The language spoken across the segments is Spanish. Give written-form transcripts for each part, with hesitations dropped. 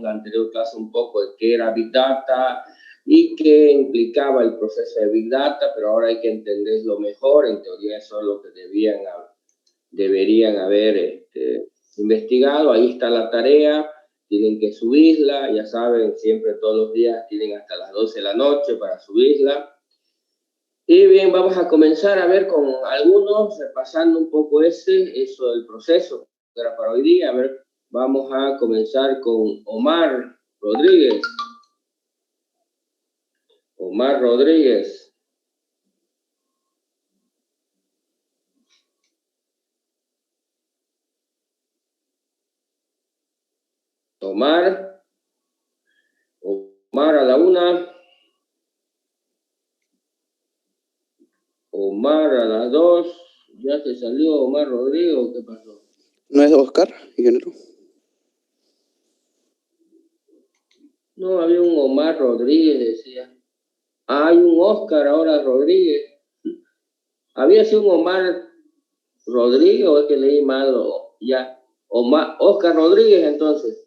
vimos la anterior clase un poco de qué era Big Data y qué implicaba el proceso de Big Data, pero ahora hay que entenderlo mejor. En teoría eso es lo que deberían haber investigado. Ahí está la tarea, tienen que subirla, ya saben, siempre todos los días tienen hasta las 12 de la noche para subirla. Y bien, vamos a comenzar a ver con algunos, repasando un poco eso del proceso que era para hoy día. A ver, vamos a comenzar con Omar Rodríguez. Omar Rodríguez. Omar a la una. Omar a las 2. ¿Ya te salió Omar Rodríguez o qué pasó? ¿No es Oscar, ingeniero? No, había un Omar Rodríguez, decía. Hay un Oscar ahora Rodríguez. ¿Había sido un Omar Rodríguez o es que leí mal? Ya. Oscar Rodríguez, entonces.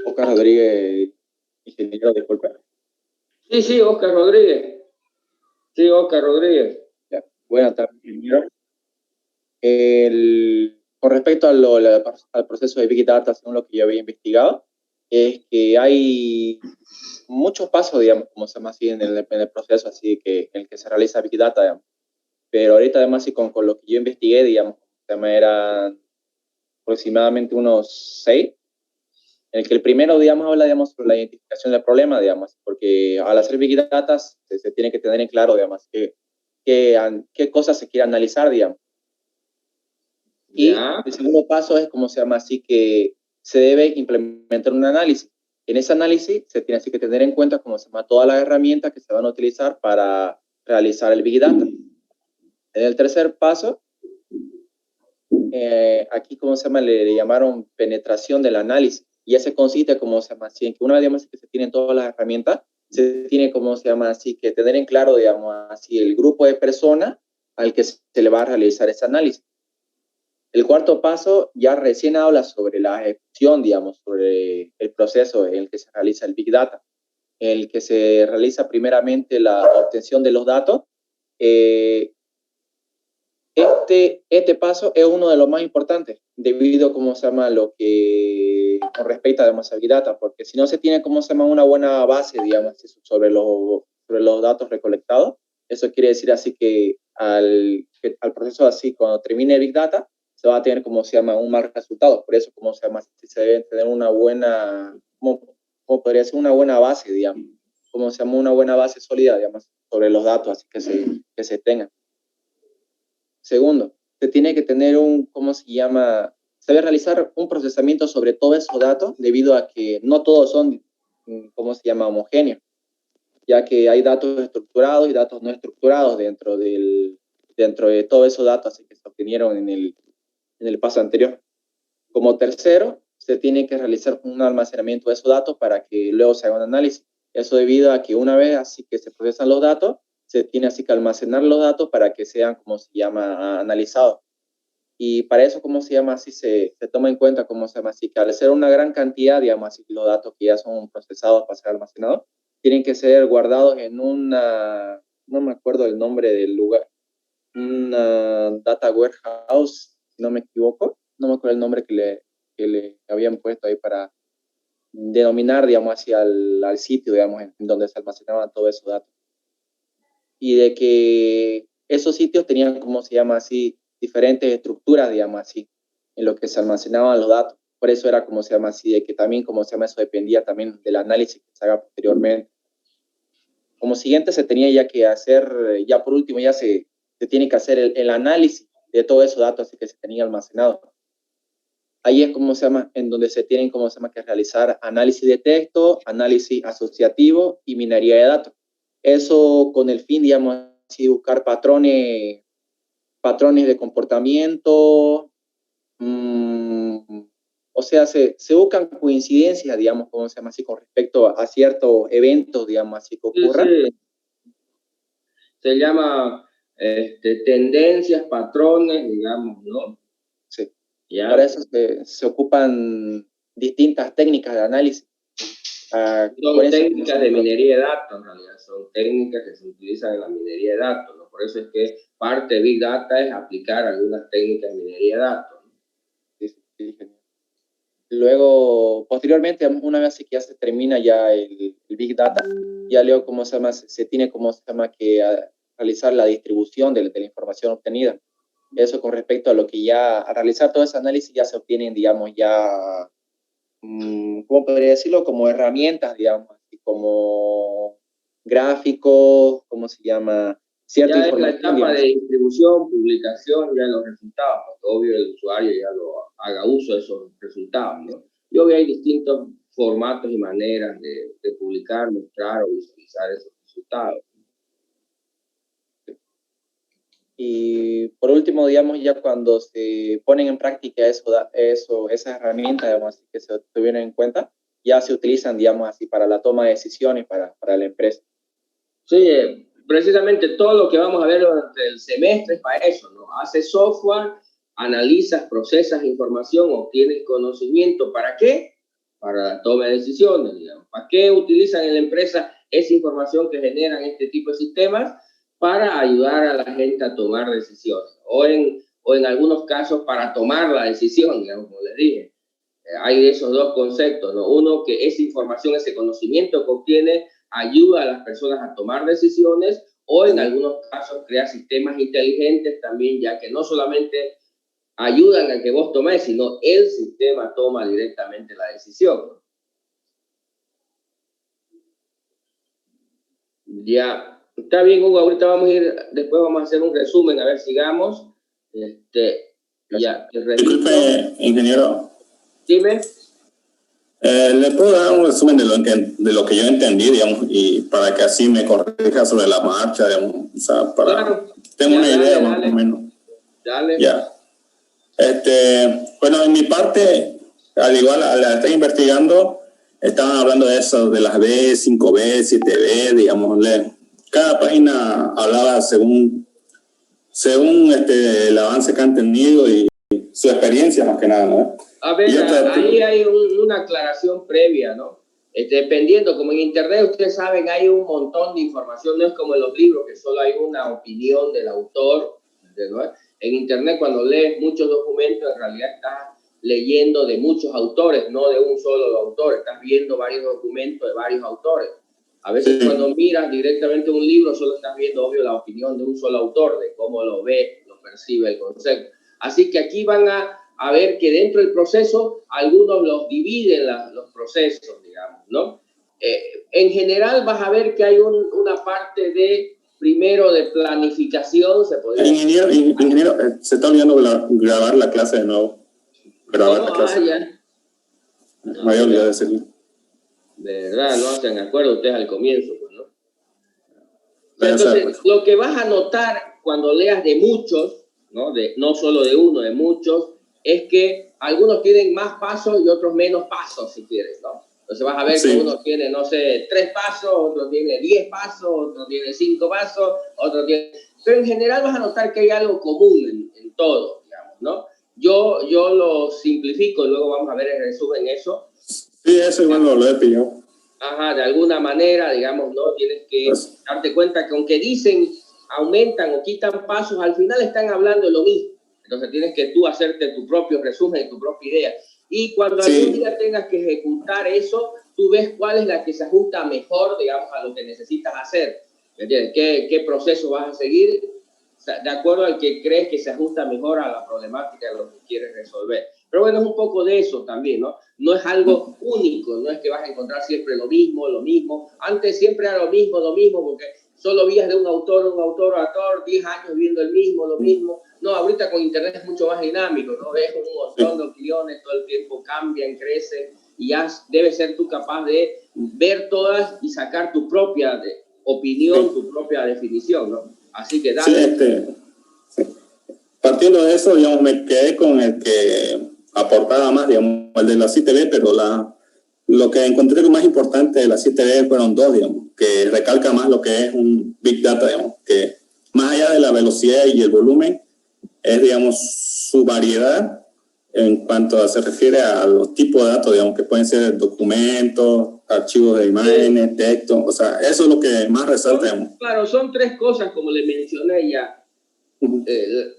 Oscar Rodríguez, ingeniero, disculpe. Sí, Oscar Rodríguez. Sí, Oscar Rodríguez. Ya. Buenas tardes, ingeniero. Con respecto al proceso de Big Data, según lo que yo había investigado, es que hay muchos pasos, digamos, como se llama así, en el proceso así en el que se realiza Big Data, digamos. Pero ahorita, además, sí, con lo que yo investigué, digamos, eran aproximadamente unos 6, en el que el primero, digamos, habla, digamos, sobre la identificación del problema, digamos, porque al hacer Big Data se tiene que tener en claro, digamos, qué cosas se quiere analizar, digamos. Y el segundo paso es, como se llama así, que se debe implementar un análisis. En ese análisis se tiene así que tener en cuenta, como se llama, todas las herramientas que se van a utilizar para realizar el Big Data. En el tercer paso, aquí, como se llama, le llamaron penetración del análisis. Y ese consiste, como se llama así, en que una vez, digamos, que se tienen todas las herramientas, se tiene, como se llama así, que tener en claro, digamos así, el grupo de personas al que se le va a realizar ese análisis. El cuarto paso ya recién habla sobre la ejecución, digamos, sobre el proceso en el que se realiza el Big Data, en el que se realiza primeramente la obtención de los datos. Este paso es uno de los más importantes, debido a cómo se llama lo que con respecto además a Big Data, porque si no se tiene, cómo se llama, una buena base, digamos, sobre los datos recolectados, eso quiere decir así que al proceso así, cuando termine Big Data, se va a tener, como se llama, un mal resultado. Por eso, como se llama, se debe tener una buena, como podría ser una buena base, digamos, como se llama, una buena base sólida, digamos, sobre los datos así que se tengan. Segundo, se tiene que tener se debe realizar un procesamiento sobre todos esos datos, debido a que no todos son, homogéneos, ya que hay datos estructurados y datos no estructurados dentro de todos esos datos que se obtenieron en el paso anterior. Como tercero, se tiene que realizar un almacenamiento de esos datos para que luego se haga un análisis. Eso debido a que una vez así que se procesan los datos, se tiene así que almacenar los datos para que sean, analizados. Y para eso, así se toma en cuenta, así que al ser una gran cantidad, digamos así, los datos que ya son procesados para ser almacenados, tienen que ser guardados en no me acuerdo el nombre del lugar, una data warehouse, si no me equivoco, no me acuerdo el nombre que le habían puesto ahí para denominar, digamos así, al sitio, digamos, en donde se almacenaban todos esos datos. Y de que esos sitios tenían, así, diferentes estructuras, digamos así, en lo que se almacenaban los datos. Por eso era, así, de que también, eso dependía también del análisis que se haga posteriormente. Como siguiente se tenía ya que hacer, ya por último, ya se tiene que hacer el análisis de todos esos datos así que se tenían almacenados. Ahí es, en donde se tienen, que realizar análisis de texto, análisis asociativo y minería de datos. Eso con el fin, digamos así, buscar patrones de comportamiento, o sea, se buscan coincidencias, digamos, ¿cómo se llama así? Con respecto a ciertos eventos, digamos, así que ocurran. Sí. Se llama tendencias, patrones, digamos, ¿no? Sí. ¿Ya? Para eso se ocupan distintas técnicas de análisis. Son técnicas de minería de datos, en realidad, son técnicas que se utilizan en la minería de datos, ¿no? Por eso es que parte de Big Data es aplicar algunas técnicas de minería de datos, ¿no? Sí. Luego, posteriormente, una vez que ya se termina ya el Big Data, ya luego, ¿cómo se llama? Se tiene, ¿cómo se llama? Que realizar la distribución de la información obtenida. Eso con respecto a lo que ya, al realizar todo ese análisis ya se obtienen, digamos, ya, ¿cómo podría decirlo? Como herramientas, digamos, así como gráficos, ¿cómo se llama? Cierta ya información. en la etapa, digamos, de distribución, publicación, ya los resultados, porque obvio el usuario ya lo haga uso de esos resultados, ¿no? Y obvio hay distintos formatos y maneras de publicar, mostrar o visualizar esos resultados. Y por último, digamos, ya cuando se ponen en práctica esas herramientas, digamos, así que se tuvieron en cuenta, ya se utilizan, digamos, así para la toma de decisiones para la empresa. Sí, precisamente todo lo que vamos a ver durante el semestre es para eso, ¿no? Haces software, analizas, procesas información, obtienes conocimiento. ¿Para qué? Para la toma de decisiones, digamos. ¿Para qué utilizan en la empresa esa información que generan este tipo de sistemas? Para ayudar a la gente a tomar decisiones. O en algunos casos para tomar la decisión, digamos, como les dije. Hay esos dos conceptos, ¿no? Uno, que esa información, ese conocimiento que obtiene ayuda a las personas a tomar decisiones, o en algunos casos crea sistemas inteligentes también, ya que no solamente ayudan a que vos tomes, sino el sistema toma directamente la decisión. Ya, está bien, Hugo, ahorita después vamos a hacer un resumen, a ver, sigamos. Ya, disculpe, ingeniero. Dime. ¿Le puedo dar un resumen de lo que yo entendí, digamos, y para que así me corrija sobre la marcha, digamos, o sea, para claro. tengo una idea dale, más o menos. Dale. Ya. Bueno, en mi parte, al igual, al estar investigando, estaban hablando de eso, de las B, 5B, 7B, digamos, cada página hablaba según el avance que han tenido y su experiencia más que nada, ¿no? A ver, ahí hay una aclaración previa, ¿no? Dependiendo, como en Internet, ustedes saben, hay un montón de información, no es como en los libros, que solo hay una opinión del autor, ¿no? En Internet, cuando lees muchos documentos, en realidad estás leyendo de muchos autores, no de un solo autor, estás viendo varios documentos de varios autores. A veces cuando miras directamente un libro, solo estás viendo, obvio, la opinión de un solo autor, de cómo lo ve, lo percibe el concepto. Así que aquí van a ver que dentro del proceso, algunos los dividen los procesos, digamos, ¿no? En general vas a ver que hay una parte primero de planificación, se podría decir. Ingeniero, se está olvidando grabar la clase de nuevo. Grabar la clase. Ya. No, me había olvidado decirlo. De verdad, no hacen acuerdo ustedes al comienzo, pues, ¿no? Entonces, lo que vas a notar cuando leas de muchos, ¿no? No solo de uno, de muchos, es que algunos tienen más pasos y otros menos pasos, si quieres, ¿no? Entonces vas a ver que uno tiene, no sé, 3 pasos, otro tiene 10 pasos, otro tiene 5 pasos, otro tiene... Pero en general vas a notar que hay algo común en todo, digamos, ¿no? Yo lo simplifico y luego vamos a ver el resumen eso. Sí, eso igual lo he pillado. Ajá, de alguna manera, digamos, ¿no? Tienes que darte cuenta que aunque dicen aumentan o quitan pasos, al final están hablando de lo mismo. Entonces tienes que tú hacerte tu propio resumen, tu propia idea. Y cuando algún día tengas que ejecutar eso, tú ves cuál es la que se ajusta mejor, digamos, a lo que necesitas hacer. ¿Me entiendes? ¿Qué proceso vas a seguir? De acuerdo al que crees que se ajusta mejor a la problemática de lo que quieres resolver. Pero bueno, es un poco de eso también, ¿no? No es algo único, no es que vas a encontrar siempre lo mismo. Antes siempre era lo mismo, porque solo vías de un autor, 10 años viendo el mismo, lo mismo. No, ahorita con Internet es mucho más dinámico, ¿no? Ves un montón de opiniones, todo el tiempo cambian, crecen, y ya debes ser tú capaz de ver todas y sacar tu propia opinión, tu propia definición, ¿no? Así que dale. Sí, partiendo de eso, digamos, me quedé con el que aportaba más, digamos, el de la CITV, pero lo que encontré más importante de la CITV fueron dos, digamos, que recalca más lo que es un Big Data, digamos, que más allá de la velocidad y el volumen, es, digamos, su variedad en cuanto a, se refiere a los tipos de datos, digamos, que pueden ser documentos, archivos de imágenes, texto, o sea, eso es lo que más resalta, digamos. Claro, son tres cosas, como le mencioné ya,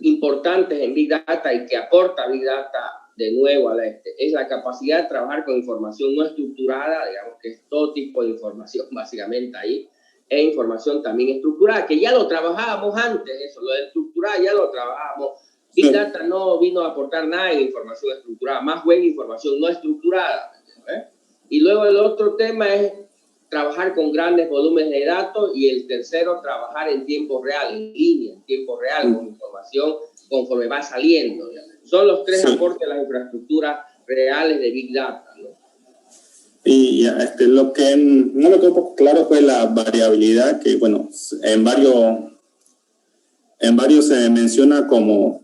importantes en Big Data y que aporta Big Data de nuevo a es la capacidad de trabajar con información no estructurada, digamos que es todo tipo de información básicamente ahí, e información también estructurada, que ya lo trabajábamos antes, eso, lo de estructurada ya lo trabajábamos. Big Data no vino a aportar nada en información estructurada, más buena información no estructurada. Y luego el otro tema es trabajar con grandes volúmenes de datos y el tercero, trabajar en tiempo real, en línea, en tiempo real, con información conforme va saliendo. Son los tres aportes a las infraestructuras reales de Big Data, ¿no? Y lo que no me quedó un poco claro fue la variabilidad, que bueno, en varios se menciona como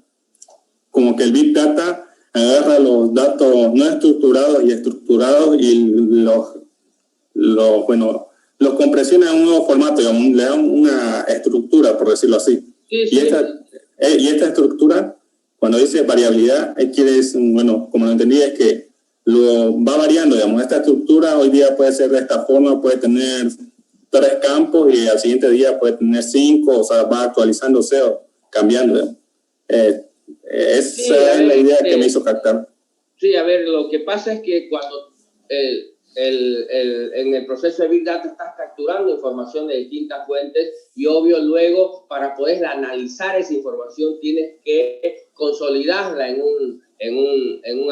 que el Big Data agarra los datos no estructurados y estructurados y los compresiona en un nuevo formato, digamos, le dan una estructura, por decirlo así. Sí, y esta estructura, cuando dice variabilidad, quiere decir, bueno, como lo entendí, es que lo va variando, digamos. Esta estructura hoy día puede ser de esta forma, puede tener 3 campos y al siguiente día puede tener 5, o sea, va actualizándose o cambiando. Esa es la idea que me hizo captar. Sí, a ver, lo que pasa es que cuando en el proceso de Big Data estás capturando información de distintas fuentes y obvio luego para poder analizar esa información tienes que consolidarla en un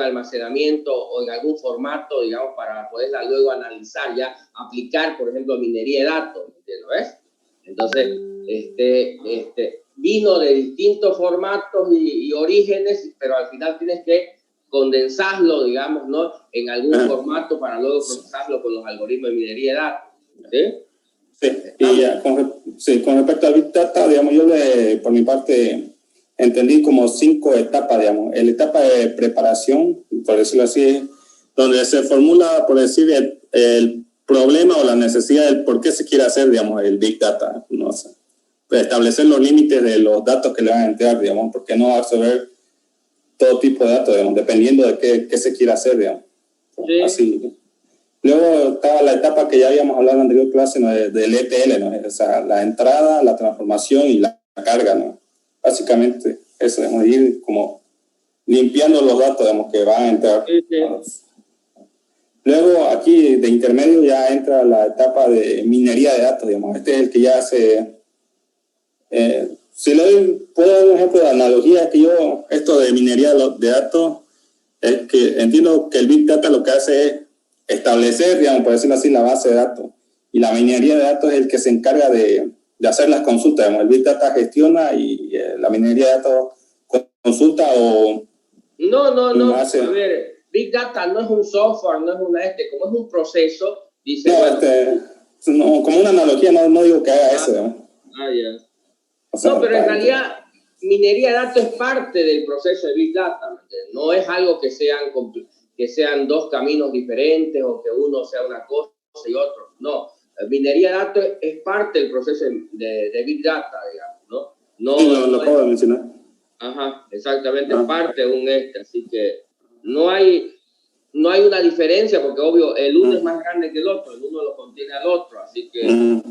almacenamiento o en algún formato, digamos, para poderla luego analizar, ya aplicar, por ejemplo, minería de datos, ¿ves? Entonces, vino de distintos formatos y orígenes, pero al final tienes que condensarlo, digamos, ¿no? En algún formato para luego procesarlo con los algoritmos de minería de datos. ¿Sí? Sí, y con respecto al Big Data, digamos, yo por mi parte entendí como 5 etapas, digamos. La etapa de preparación, por decirlo así, donde se formula, por decir, el problema o la necesidad del por qué se quiere hacer, digamos, el Big Data, no sé. Establecer los límites de los datos que le van a entrar, digamos, porque no va a saber todo tipo de datos, digamos, dependiendo de qué se quiera hacer, digamos. Sí. Así. Luego estaba la etapa que ya habíamos hablado en la anterior clase, ¿no? Del ETL, ¿no? O sea, la entrada, la transformación y la carga, ¿no? Básicamente eso, es ir como limpiando los datos, digamos, que van a entrar. ¿No? Luego aquí de intermedio ya entra la etapa de minería de datos, digamos. Este es el que ya hace... si puedo dar un ejemplo de analogía, que esto de minería de datos, es que entiendo que el Big Data lo que hace es establecer, digamos, por decirlo así, la base de datos. Y la minería de datos es el que se encarga de hacer las consultas. Digamos. El Big Data gestiona y la minería de datos consulta o... No. Hace... A ver, Big Data no es un software, no es como es un proceso, dice... No, como una analogía, no digo que haga eso, digamos. Ya. O sea, no, pero en realidad minería de datos es parte del proceso de Big Data. No es algo que sean dos caminos diferentes o que uno sea una cosa y otro. No, minería de datos es parte del proceso de Big Data, digamos, ¿no? Sí, lo acabo de mencionar. Ajá, exactamente, es parte de un así que no hay una diferencia porque obvio el uno es más grande que el otro, el uno lo contiene al otro, así que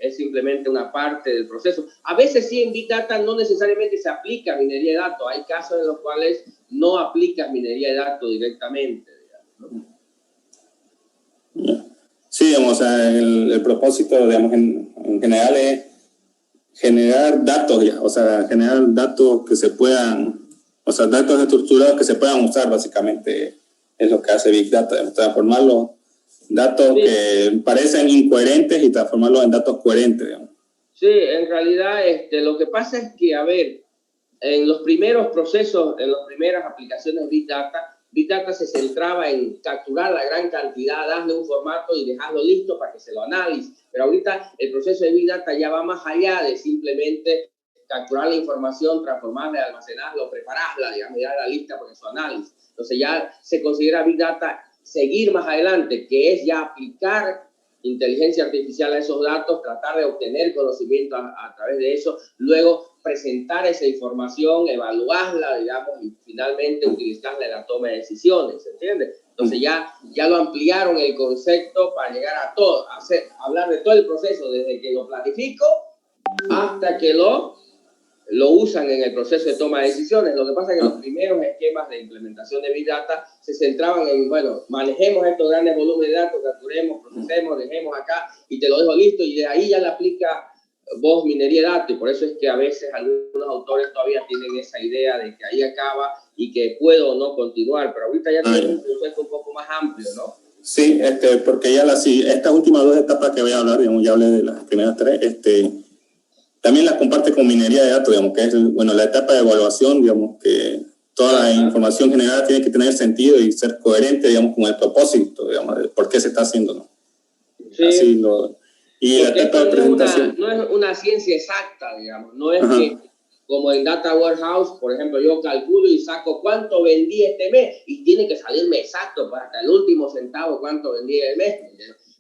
es simplemente una parte del proceso. A veces sí en Big Data no necesariamente se aplica minería de datos, hay casos en los cuales no aplicas minería de datos directamente, digamos, ¿no? Sí, digamos, o sea, el propósito, digamos, en general es generar datos, o sea, generar datos que se puedan, o sea, datos estructurados que se puedan usar, básicamente, es lo que hace Big Data, transformar los datos que parecen incoherentes y transformarlos en datos coherentes, digamos. Sí, en realidad lo que pasa es que, a ver, en los primeros procesos, en las primeras aplicaciones de Big Data se centraba en capturar la gran cantidad, darle un formato y dejarlo listo para que se lo analice. Pero ahorita el proceso de Big Data ya va más allá de simplemente capturar la información, transformarla, almacenarla, o prepararla, digamos, ya la lista para su análisis. Entonces ya se considera Big Data seguir más adelante, que es ya aplicar inteligencia artificial a esos datos, tratar de obtener conocimiento a través de eso, luego presentar esa información, evaluarla, digamos, y finalmente utilizarla en la toma de decisiones, ¿entiendes? Entonces ya lo ampliaron el concepto para llegar a todo, hablar de todo el proceso, desde que lo planifico hasta que lo usan en el proceso de toma de decisiones. Lo que pasa es que los primeros esquemas de implementación de Big Data se centraban en, bueno, manejemos estos grandes volúmenes de datos, capturemos, procesemos, dejemos acá y te lo dejo listo, y de ahí ya le aplica vos minería de datos, y por eso es que a veces algunos autores todavía tienen esa idea de que ahí acaba y que puedo o no continuar, pero ahorita ya tenemos un concepto un poco más amplio, ¿no? Sí, porque ya estas últimas 2 etapas que voy a hablar, digamos, ya hablé de las primeras 3, también las comparte con minería de datos, digamos, que es, bueno, la etapa de evaluación, digamos, que toda la información generada tiene que tener sentido y ser coherente, digamos, con el propósito, digamos, de por qué se está haciendo, ¿no? Sí. Y la etapa de presentación. No es una ciencia exacta, digamos, no es que como en Data Warehouse, por ejemplo, yo calculo y saco cuánto vendí este mes y tiene que salirme exacto para hasta el último centavo cuánto vendí el mes.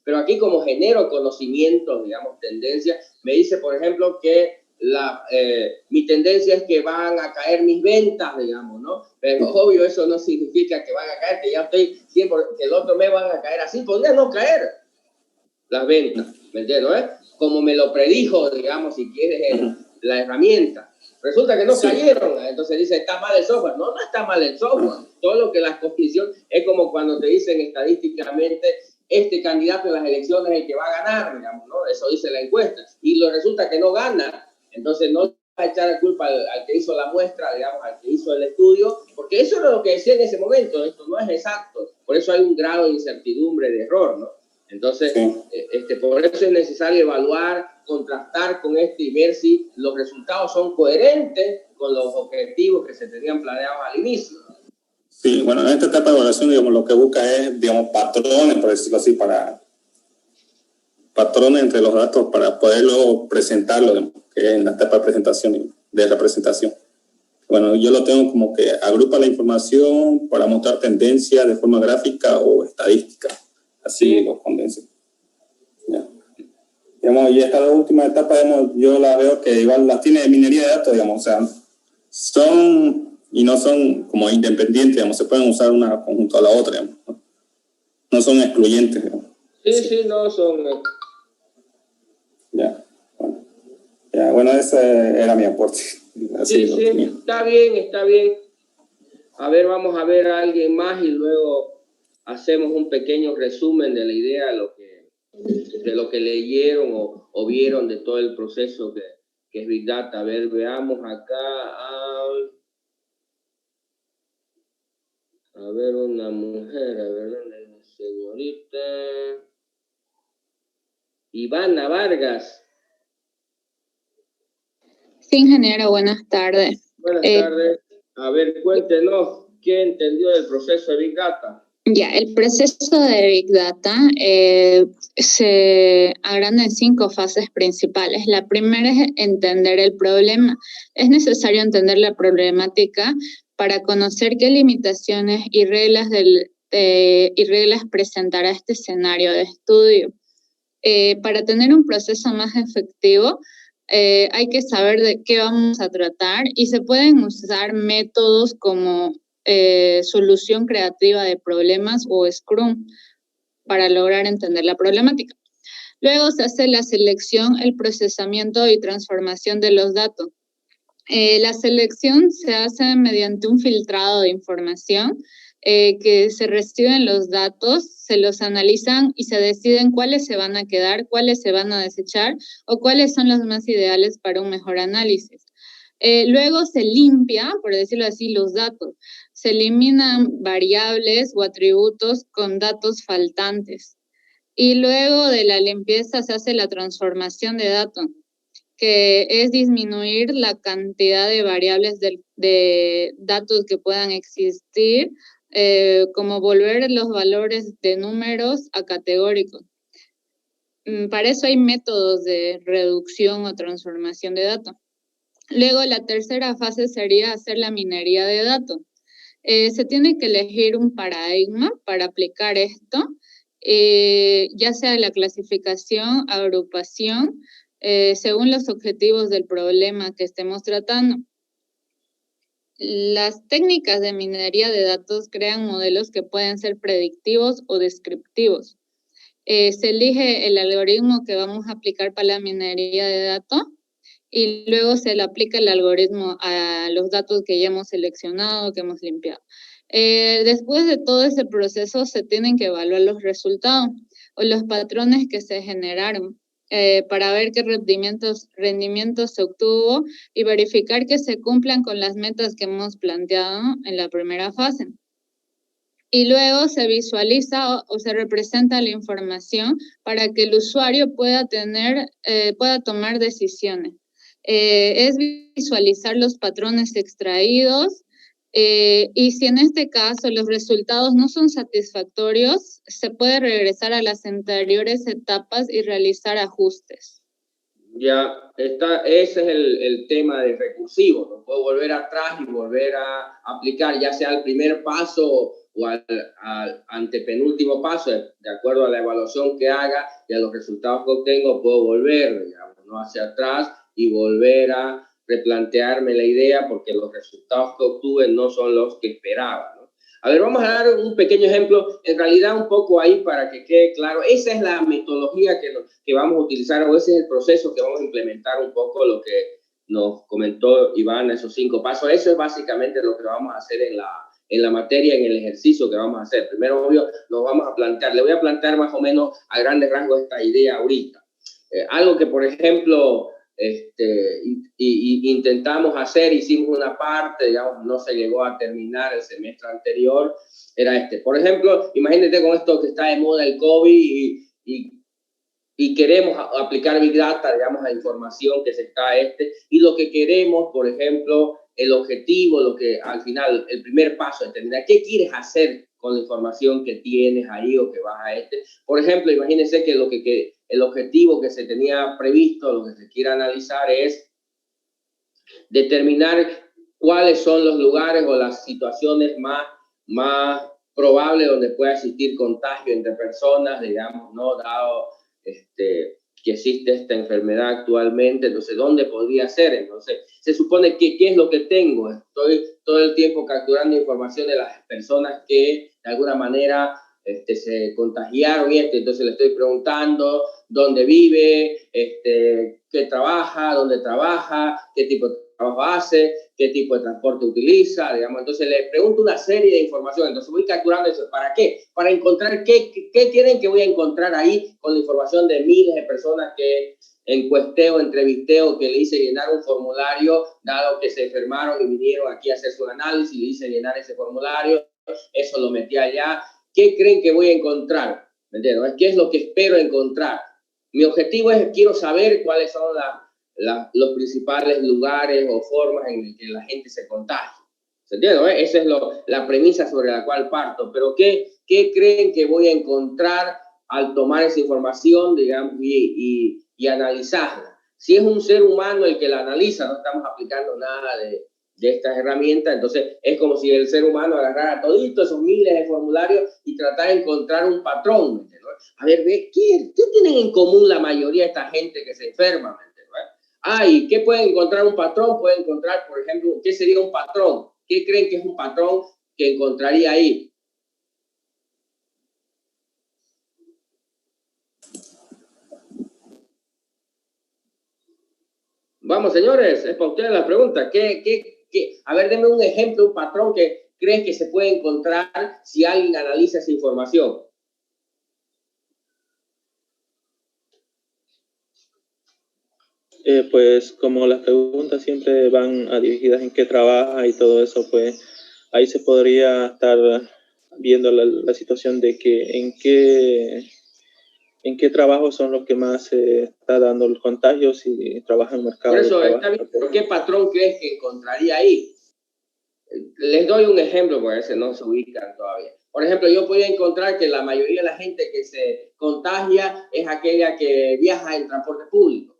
Pero aquí como genero conocimiento, digamos, tendencia, me dice, por ejemplo, que mi tendencia es que van a caer mis ventas, digamos, ¿no? Pero obvio eso no significa que van a caer, que ya estoy 100%, que el otro mes van a caer así, podría no caer las ventas, ¿me entiendes? ¿Eh? Como me lo predijo, digamos, si quieres, la herramienta. Resulta que no cayeron, entonces dice, está mal el software. No está mal el software. Todo lo que las condiciones, es como cuando te dicen estadísticamente, este candidato en las elecciones es el que va a ganar, digamos, ¿no? Eso dice la encuesta. Y resulta que no gana. Entonces no va a echar la culpa al que hizo la muestra, digamos, al que hizo el estudio, porque eso era lo que decía en ese momento, esto no es exacto. Por eso hay un grado de incertidumbre, de error, ¿no? Entonces, por eso es necesario evaluar, contrastar con y ver si los resultados son coherentes con los objetivos que se tenían planeados al inicio. Sí, bueno, en esta etapa de evaluación, digamos, lo que busca es, digamos, patrones, por decirlo así, patrones entre los datos para poderlo presentarlo, digamos, que es en la etapa de presentación, de la presentación. Bueno, yo lo tengo como que agrupa la información para mostrar tendencias de forma gráfica o estadística. Así lo condensa. Digamos, y estas 2 últimas etapas, digamos, yo las veo que igual las tiene minería de datos, digamos, o sea, son y no son como independientes, digamos, se pueden usar una conjunto a la otra, digamos, no son excluyentes, digamos. Sí, no son. Bueno, ese era mi aporte. Así está bien. A ver, vamos a ver a alguien más y luego hacemos un pequeño resumen de la idea de lo que leyeron o vieron de todo el proceso que es Big Data. A ver, veamos acá a ver una mujer, a ver, una señorita Ivana Vargas. Sí, ingeniero, buenas tardes. Buenas tardes. A ver, cuéntenos, ¿qué entendió del proceso de Big Data? Ya, el proceso de Big Data se agranda en 5 fases principales. La primera es entender el problema. Es necesario entender la problemática para conocer qué limitaciones y reglas presentará este escenario de estudio. Para tener un proceso más efectivo, hay que saber de qué vamos a tratar y se pueden usar métodos como solución creativa de problemas o Scrum para lograr entender la problemática. Luego se hace la selección, el procesamiento y transformación de los datos. La selección se hace mediante un filtrado de información que se reciben los datos, se los analizan y se deciden cuáles se van a quedar, cuáles se van a desechar o cuáles son los más ideales para un mejor análisis. Luego se limpia, por decirlo así, los datos. Se eliminan variables o atributos con datos faltantes. Y luego de la limpieza se hace la transformación de datos, que es disminuir la cantidad de variables de datos que puedan existir, como volver los valores de números a categóricos. Para eso hay métodos de reducción o transformación de datos. Luego, la tercera fase sería hacer la minería de datos. Se tiene que elegir un paradigma para aplicar esto, ya sea la clasificación, agrupación, según los objetivos del problema que estemos tratando. Las técnicas de minería de datos crean modelos que pueden ser predictivos o descriptivos. Se elige el algoritmo que vamos a aplicar para la minería de datos y luego se le aplica el algoritmo a los datos que ya hemos seleccionado, que hemos limpiado. Después de todo ese proceso se tienen que evaluar los resultados o los patrones que se generaron para ver qué rendimientos se obtuvo y verificar que se cumplan con las metas que hemos planteado en la primera fase. Y luego se visualiza o se representa la información para que el usuario pueda tomar decisiones. Es visualizar los patrones extraídos y si en este caso los resultados no son satisfactorios, se puede regresar a las anteriores etapas y realizar ajustes. Ya está, ese es el tema del recursivo, no puedo volver atrás y volver a aplicar ya sea el primer paso o al antepenúltimo paso, de acuerdo a la evaluación que haga y a los resultados que obtengo, puedo volver, digamos, ¿no? Hacia atrás y volver a replantearme la idea porque los resultados que obtuve no son los que esperaba, ¿no? A ver, vamos a dar un pequeño ejemplo, en realidad un poco ahí para que quede claro. Esa es la metodología que vamos a utilizar o ese es el proceso que vamos a implementar un poco lo que nos comentó Iván, esos 5 pasos. Eso es básicamente lo que vamos a hacer en la materia, en el ejercicio que vamos a hacer. Primero, obvio, nos vamos a plantear, le voy a plantear más o menos a grandes rasgos esta idea ahorita. Algo que, por ejemplo, intentamos hacer, hicimos una parte, digamos, no se llegó a terminar el semestre anterior, era por ejemplo, imagínate con esto que está de moda el COVID y queremos aplicar Big Data, digamos, a información que se está y lo que queremos, por ejemplo, el objetivo, lo que al final, el primer paso es determinar qué quieres hacer con la información que tienes ahí o que vas a Por ejemplo, imagínense que el objetivo que se tenía previsto, lo que se quiere analizar es determinar cuáles son los lugares o las situaciones más probables donde pueda existir contagio entre personas, digamos, ¿no? Dado que existe esta enfermedad actualmente, entonces, ¿dónde podría ser? Entonces, se supone que, ¿qué es lo que tengo? Estoy todo el tiempo capturando información de las personas que, de alguna manera, se contagiaron entonces le estoy preguntando dónde vive, qué trabaja, dónde trabaja, qué tipo de trabajo hace, qué tipo de transporte utiliza, digamos. Entonces le pregunto una serie de información, entonces voy capturando eso. ¿Para qué? Para encontrar qué quieren que voy a encontrar ahí con la información de miles de personas que encuesté o entrevisté o que le hice llenar un formulario, dado que se enfermaron y vinieron aquí a hacer su análisis, le hice llenar ese formulario, eso lo metí allá. ¿Qué creen que voy a encontrar? ¿Me entiendes? ¿Qué es lo que espero encontrar? Mi objetivo es, quiero saber cuáles son los principales lugares o formas en que la gente se contagia. ¿Se entiende? Esa es la premisa sobre la cual parto. Pero ¿qué creen que voy a encontrar al tomar esa información, digamos, y analizarla? Si es un ser humano el que la analiza, no estamos aplicando nada de estas herramientas, entonces es como si el ser humano agarrara toditos esos miles de formularios y tratara de encontrar un patrón, ¿no? A ver, ¿qué tienen en común la mayoría de esta gente que se enferma? ¿Y qué pueden encontrar un patrón? Pueden encontrar, por ejemplo, ¿qué sería un patrón? ¿Qué creen que es un patrón que encontraría ahí? Vamos, señores, es para ustedes la pregunta. A ver, denme un ejemplo, un patrón que crees que se puede encontrar si alguien analiza esa información. Pues como las preguntas siempre van dirigidas en qué trabaja y todo eso, pues ahí se podría estar viendo la situación de que en qué trabajos son los que más se está dando los contagios y trabaja en mercado. Por eso está bien, pero ¿qué patrón crees que encontraría ahí? Les doy un ejemplo, porque ese no se ubican todavía. Por ejemplo, yo podría encontrar que la mayoría de la gente que se contagia es aquella que viaja en transporte público.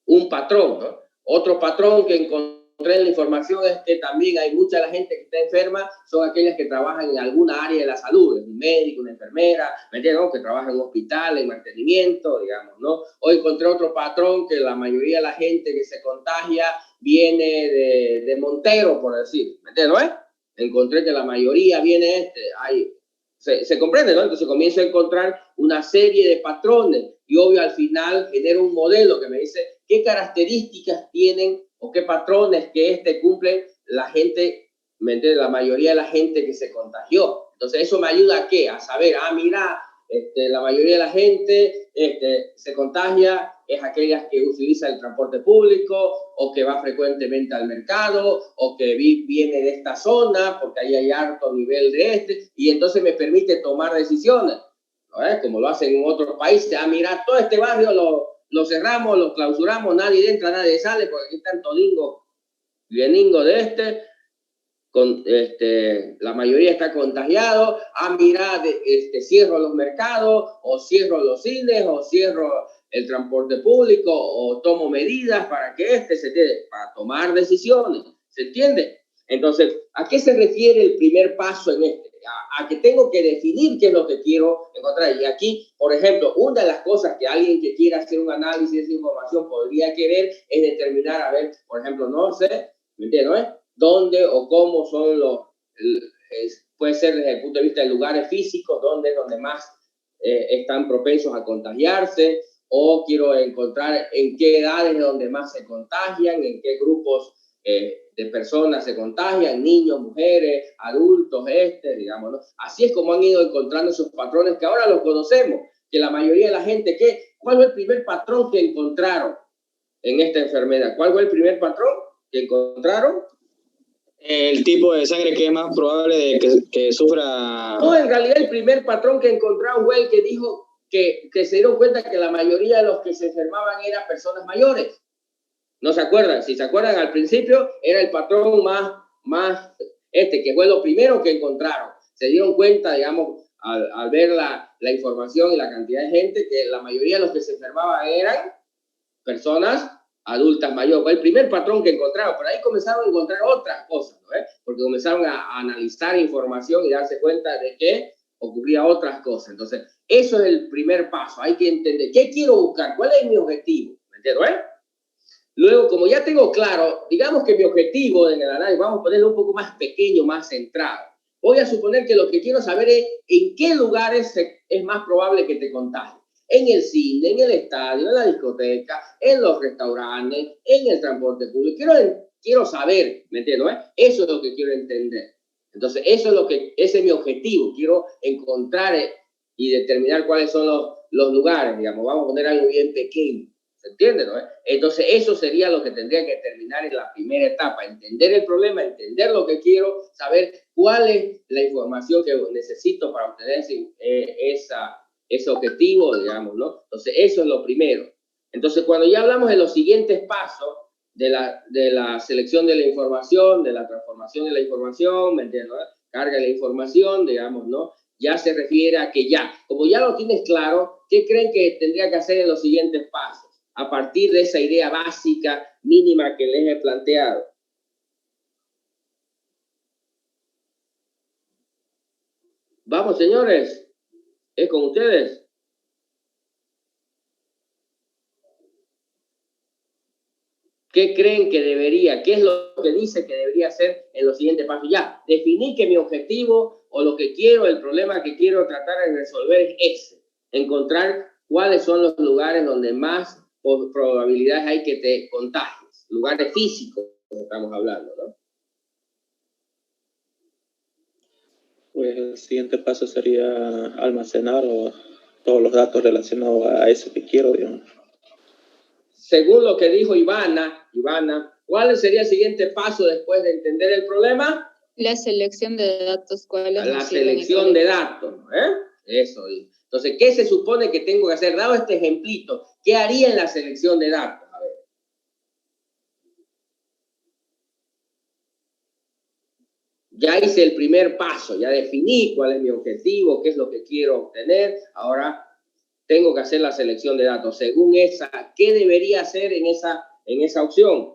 Un patrón, ¿no? Otro patrón que encontraría encontré en la información es que también hay mucha de la gente que está enferma, son aquellas que trabajan en alguna área de la salud, un médico, una enfermera, ¿me entiendes? ¿No? Que trabajan en un hospital, en mantenimiento, digamos, ¿no? Hoy encontré otro patrón que la mayoría de la gente que se contagia viene de Montero, por decir, ¿me entiendes? ¿No? Encontré que la mayoría viene se comprende, ¿no? Entonces comienzo a encontrar una serie de patrones y obvio al final genero un modelo que me dice qué características tienen o qué patrones que cumple la gente, ¿me entiendes? La mayoría de la gente que se contagió. Entonces eso me ayuda ¿a qué? A saber, mira, la mayoría de la gente se contagia, es aquellas que utiliza el transporte público o que va frecuentemente al mercado o que viene de esta zona porque ahí hay alto nivel de y entonces me permite tomar decisiones, ¿no? Como lo hacen en otros países. Mira, todo este barrio lo cerramos, lo clausuramos, nadie entra, nadie sale porque aquí están todingos, vieningos de la mayoría está contagiado. Mira, cierro los mercados o cierro los cines o cierro el transporte público o tomo medidas para que para tomar decisiones, ¿se entiende? Entonces, ¿a qué se refiere el primer paso en a que tengo que definir qué es lo que quiero encontrar? Y aquí, por ejemplo, una de las cosas que alguien que quiera hacer un análisis de esa información podría querer es determinar, a ver, por ejemplo, no sé, ¿me entiendes? ¿Dónde o cómo son puede ser desde el punto de vista de lugares físicos, donde más están propensos a contagiarse, o quiero encontrar en qué edades es donde más se contagian, en qué grupos de personas se contagian, niños, mujeres, adultos, digamos, ¿no? Así es como han ido encontrando esos patrones que ahora los conocemos, que la mayoría de la gente, ¿cuál fue el primer patrón que encontraron en esta enfermedad? ¿Cuál fue el primer patrón que encontraron? El tipo de sangre que es más probable de que sufra... No, en realidad el primer patrón que encontraron fue el que dijo que se dieron cuenta que la mayoría de los que se enfermaban eran personas mayores. ¿No se acuerdan? Si se acuerdan, al principio era el patrón más que fue lo primero que encontraron. Se dieron cuenta, digamos, al ver la información y la cantidad de gente, que la mayoría de los que se enfermaban eran personas adultas mayores. Fue el primer patrón que encontraron. Por ahí comenzaron a encontrar otras cosas, ¿no? Porque comenzaron a analizar información y darse cuenta de que ocurría otras cosas. Entonces, eso es el primer paso. Hay que entender qué quiero buscar, cuál es mi objetivo. ¿Me entiendes? Luego, como ya tengo claro, digamos que mi objetivo en el análisis, vamos a ponerlo un poco más pequeño, más centrado. Voy a suponer que lo que quiero saber es en qué lugares es más probable que te contagies. En el cine, en el estadio, en la discoteca, en los restaurantes, en el transporte público. Quiero saber, ¿me entiendes? Eso es lo que quiero entender. Entonces, ese es mi objetivo. Quiero encontrar y determinar cuáles son los lugares, digamos. Vamos a poner algo bien pequeño. ¿Se entiende? ¿No? Entonces, eso sería lo que tendría que terminar en la primera etapa. Entender el problema, entender lo que quiero, saber cuál es la información que necesito para obtener ese objetivo, digamos, ¿no? Entonces, eso es lo primero. Entonces, cuando ya hablamos de los siguientes pasos de la selección de la información, de la transformación de la información, ¿me entiendes? ¿No? Carga de la información, digamos, ¿no? Ya se refiere a que como ya lo tienes claro, ¿qué creen que tendría que hacer en los siguientes pasos? A partir de esa idea básica, mínima que les he planteado. Vamos, señores, es con ustedes. ¿Qué creen que debería? ¿Qué es lo que dice que debería hacer en los siguientes pasos? Ya, definí que mi objetivo o lo que quiero, el problema que quiero tratar de resolver es ese. Encontrar cuáles son los lugares donde más probabilidades hay que te contagies. Lugares físicos, estamos hablando, ¿no? Pues el siguiente paso sería almacenar todos los datos relacionados a eso que quiero, digamos. Según lo que dijo Ivana, ¿cuál sería el siguiente paso después de entender el problema? La selección de datos. La selección de datos, Eso. Entonces, ¿qué se supone que tengo que hacer? Dado este ejemplito, ¿qué haría en la selección de datos? A ver. Ya hice el primer paso, ya definí cuál es mi objetivo, qué es lo que quiero obtener. Ahora tengo que hacer la selección de datos. Según esa, ¿qué debería hacer en esa opción?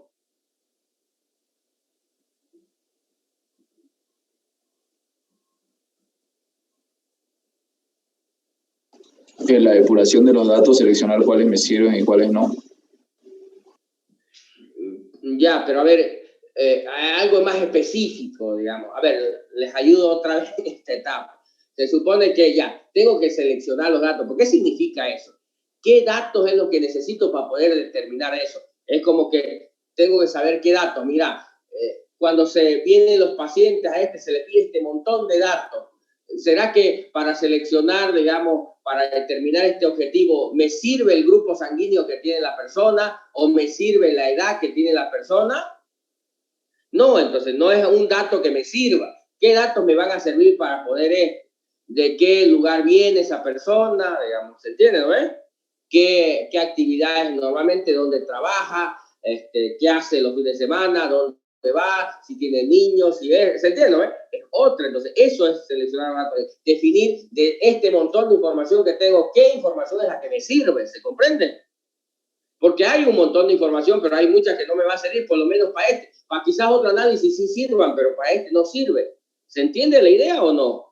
la depuración de los datos, seleccionar cuáles me sirven y cuáles no. Ya, pero a ver, algo más específico, digamos. A ver, les ayudo otra vez en esta etapa. Se supone que ya, tengo que seleccionar los datos. ¿Por qué significa eso? ¿Qué datos es lo que necesito para poder determinar eso? Es como que tengo que saber qué datos. Mira, cuando se vienen los pacientes a se le pide este montón de datos. ¿Será que para seleccionar, digamos, para determinar este objetivo, me sirve el grupo sanguíneo que tiene la persona o me sirve la edad que tiene la persona? No, entonces no es un dato que me sirva. ¿Qué datos me van a servir para poder de qué lugar viene esa persona? Digamos, ¿se entiende, no es? ¿Qué actividades normalmente, dónde trabaja, qué hace los fines de semana, dónde va, si tiene niños, si ¿se entiende, no es? Es otra, entonces eso es seleccionar datos, definir de este montón de información que tengo, qué información es la que me sirve, ¿se comprende? Porque hay un montón de información, pero hay muchas que no me va a servir, por lo menos para para quizás otro análisis sí sirvan, pero para no sirve. ¿Se entiende la idea o no?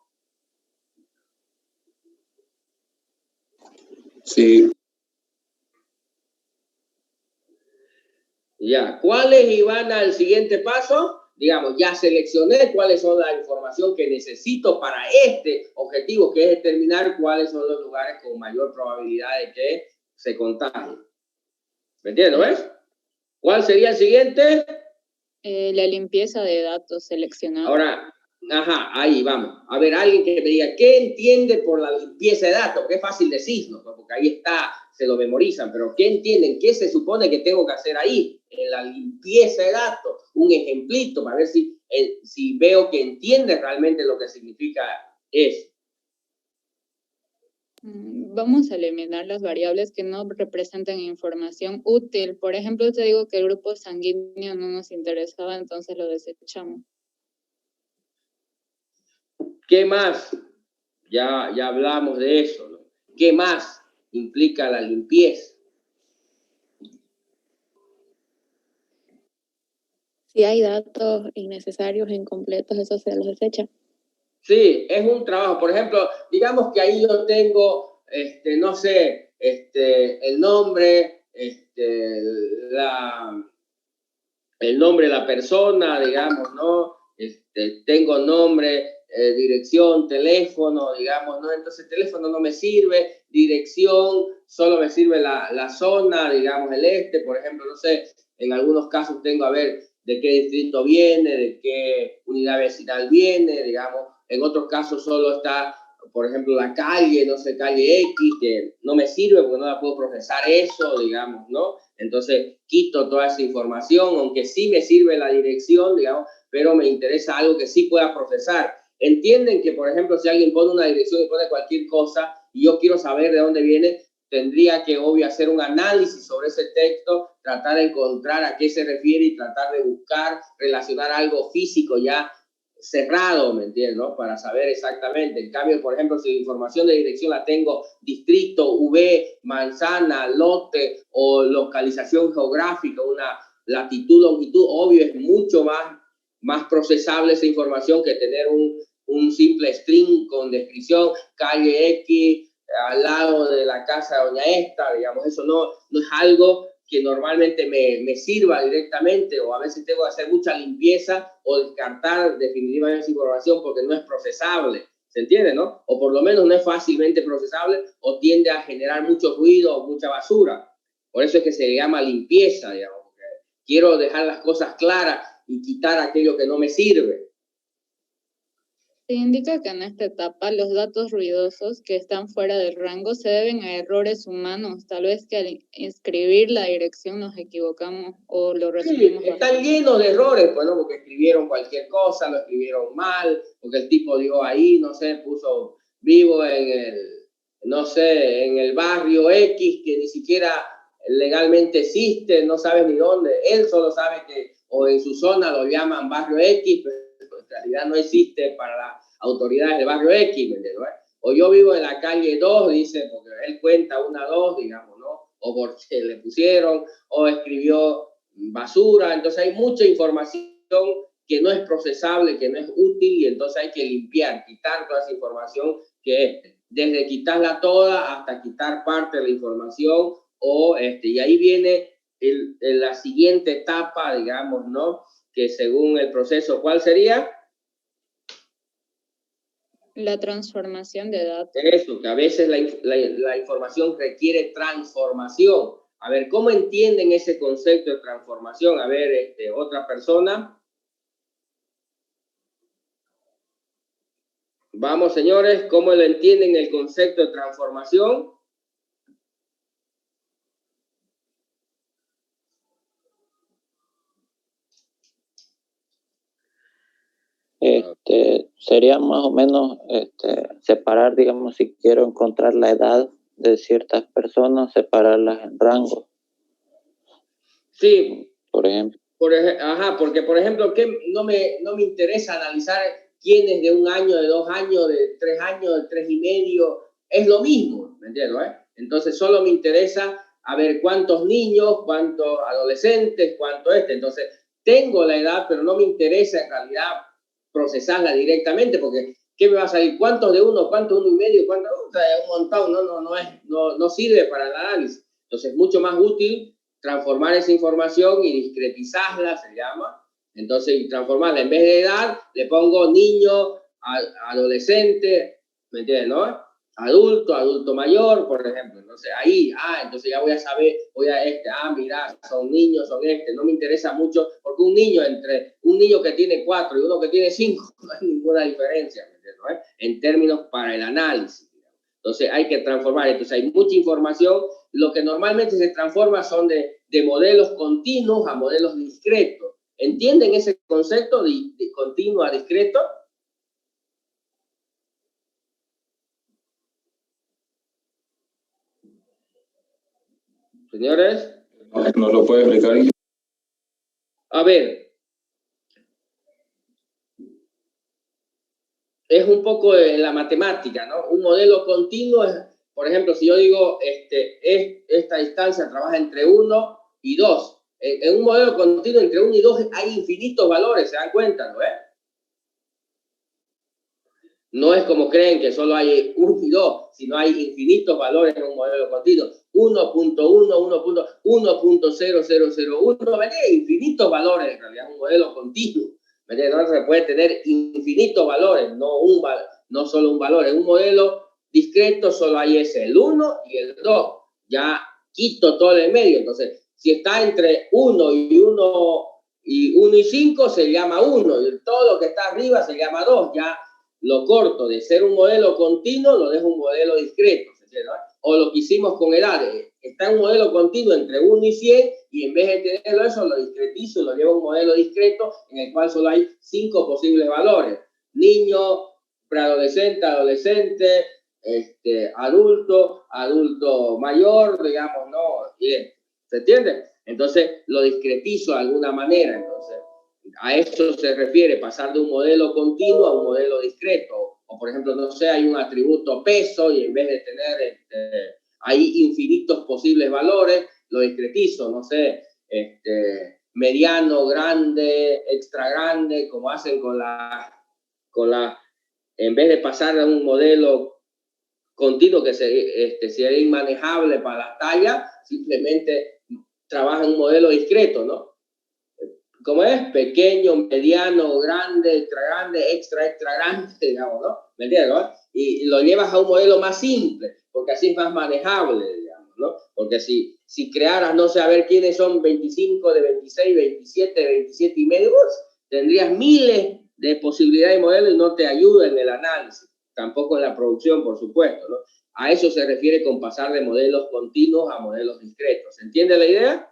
Sí. Ya, ¿cuáles iban al siguiente paso? Digamos, ya seleccioné cuáles son la información que necesito para este objetivo, que es determinar cuáles son los lugares con mayor probabilidad de que se contagien. ¿Me entiendes, ves? ¿Cuál sería el siguiente? La limpieza de datos seleccionados. Ahora, ajá, ahí vamos. A ver, alguien que me diga, ¿qué entiende por la limpieza de datos? Porque es fácil decirlo, porque ahí está, se lo memorizan, pero ¿qué entienden? ¿Qué se supone que tengo que hacer ahí? En la limpieza de datos. Un ejemplito para ver si veo que entiende realmente lo que significa eso. Vamos a eliminar las variables que no representen información útil. Por ejemplo, te digo que el grupo sanguíneo no nos interesaba, entonces lo desechamos. ¿Qué más? Ya hablamos de eso, ¿no? ¿Qué más implica la limpieza? Si hay datos innecesarios, incompletos, eso se los desecha. Sí, es un trabajo. Por ejemplo, digamos que ahí yo tengo, no sé, el nombre, el nombre de la persona, digamos, ¿no? Tengo nombre, dirección, teléfono, digamos, ¿no? Entonces, teléfono no me sirve, dirección, solo me sirve la zona, digamos, por ejemplo, no sé, en algunos casos tengo, a ver, de qué distrito viene, de qué unidad vecinal viene, digamos, en otros casos solo está, por ejemplo, la calle, no sé, calle X, que no me sirve porque no la puedo procesar eso, digamos, ¿no? Entonces, quito toda esa información, aunque sí me sirve la dirección, digamos, pero me interesa algo que sí pueda procesar. Entienden que, por ejemplo, si alguien pone una dirección y pone cualquier cosa y yo quiero saber de dónde viene, tendría que, obvio, hacer un análisis sobre ese texto, tratar de encontrar a qué se refiere y tratar de buscar, relacionar algo físico ya cerrado, ¿me entiendes? ¿No? Para saber exactamente. En cambio, por ejemplo, si la información de dirección la tengo distrito, V, manzana, lote o localización geográfica, una latitud, longitud, obvio, es mucho más procesable esa información que tener un simple string con descripción, calle X, al lado de la casa de doña esta, digamos, eso no es algo que normalmente me sirva directamente, o a veces tengo que hacer mucha limpieza o descartar definitivamente esa información porque no es procesable, ¿se entiende, no? O por lo menos no es fácilmente procesable o tiende a generar mucho ruido o mucha basura. Por eso es que se llama limpieza, digamos, porque quiero dejar las cosas claras y quitar aquello que no me sirve. Se indica que en esta etapa los datos ruidosos que están fuera del rango se deben a errores humanos, tal vez que al escribir la dirección nos equivocamos o lo resumimos. Sí, están llenos de errores, pues, ¿no? Porque escribieron cualquier cosa, lo escribieron mal, porque el tipo dio ahí, no sé, puso vivo en el barrio X, que ni siquiera legalmente existe, no sabe ni dónde, él solo sabe que, o en su zona lo llaman barrio X, pero en realidad no existe para las autoridades del barrio X, ¿me entiendes? O yo vivo en la calle 2, dice, porque él cuenta 1, 2, digamos, ¿no? O porque le pusieron, o escribió basura, entonces hay mucha información que no es procesable, que no es útil, y entonces hay que limpiar, quitar toda esa información que desde quitarla toda hasta quitar parte de la información, y ahí viene la siguiente etapa, digamos, ¿no? Que según el proceso, ¿cuál sería? La transformación de datos. Eso, que a veces la información requiere transformación. A ver, ¿cómo entienden ese concepto de transformación? A ver, otra persona. Vamos, señores, ¿cómo lo entienden el concepto de transformación? Sería más o menos separar, digamos, si quiero encontrar la edad de ciertas personas, separarlas en rangos. Sí. Por ejemplo. Porque, por ejemplo, no me interesa analizar quién es de 1 año, de 2 años, de 3 años, de 3 y medio. Es lo mismo, ¿me entiendes? Entonces, solo me interesa a ver cuántos niños, cuántos adolescentes, cuánto Entonces, tengo la edad, pero no me interesa en realidad procesarla directamente, porque ¿qué me va a salir? ¿Cuántos de uno? ¿Cuántos 1 y medio? ¿Cuántos? O sea, un montón, no sirve para el análisis. Entonces, es mucho más útil transformar esa información y discretizarla, se llama. Entonces, transformarla, en vez de edad, le pongo niño, adolescente, ¿me entiendes, no? Adulto mayor, por ejemplo. Entonces, ahí, entonces ya voy a saber, mira, son niños, son no me interesa mucho, porque entre un niño que tiene 4 y uno que tiene 5, no hay ninguna diferencia, ¿me entiendes, no? En términos para el análisis. Entonces, hay que transformar. Entonces, hay mucha información. Lo que normalmente se transforma son de modelos continuos a modelos discretos. ¿Entienden ese concepto de continuo a discreto? Señores. ¿Nos lo puede explicar? A ver. Es un poco de la matemática, ¿no? Un modelo continuo es, por ejemplo, si yo digo, esta distancia trabaja entre 1 y 2. En un modelo continuo entre 1 y 2 hay infinitos valores, ¿se dan cuenta, no es? No es como creen que solo hay 1 y 2, sino hay infinitos valores en un modelo continuo. 1.1, 1.0001, ¿vale? Infinitos valores, en realidad es un modelo continuo. Entonces se puede tener infinitos valores, no solo un valor. En un modelo discreto solo hay el 1 y el 2. Ya quito todo el medio. Entonces, si está entre 1 y 5, se llama 1. Y todo lo que está arriba se llama 2. Ya lo corto de ser un modelo continuo, lo dejo un modelo discreto. ¿No? O lo que hicimos con edades. Está en un modelo continuo entre 1 y 100 y en vez de tenerlo eso, lo discretizo y lo llevo a un modelo discreto en el cual solo hay 5 posibles valores. Niño, preadolescente, adolescente, adulto mayor, digamos, ¿no? ¿Se entiende? Entonces, lo discretizo de alguna manera. Entonces, a eso se refiere, pasar de un modelo continuo a un modelo discreto. O, por ejemplo, no sé, hay un atributo peso y en vez de tener hay infinitos posibles valores, lo discretizo, no sé, mediano, grande, extra grande, como hacen con la en vez de pasar a un modelo continuo que sería inmanejable para las tallas, simplemente trabaja en un modelo discreto, ¿no? ¿Cómo es? Pequeño, mediano, grande, extra grande, digamos, ¿no? ¿Me entiendes, no? Y lo llevas a un modelo más simple, porque así es más manejable, digamos, ¿no? Porque si crearas, no sé, a ver quiénes son 25 de 26, 27 de 27 y medio, tendrías miles de posibilidades de modelos y no te ayuda en el análisis, tampoco en la producción, por supuesto, ¿no? A eso se refiere con pasar de modelos continuos a modelos discretos. ¿Se entiende la idea?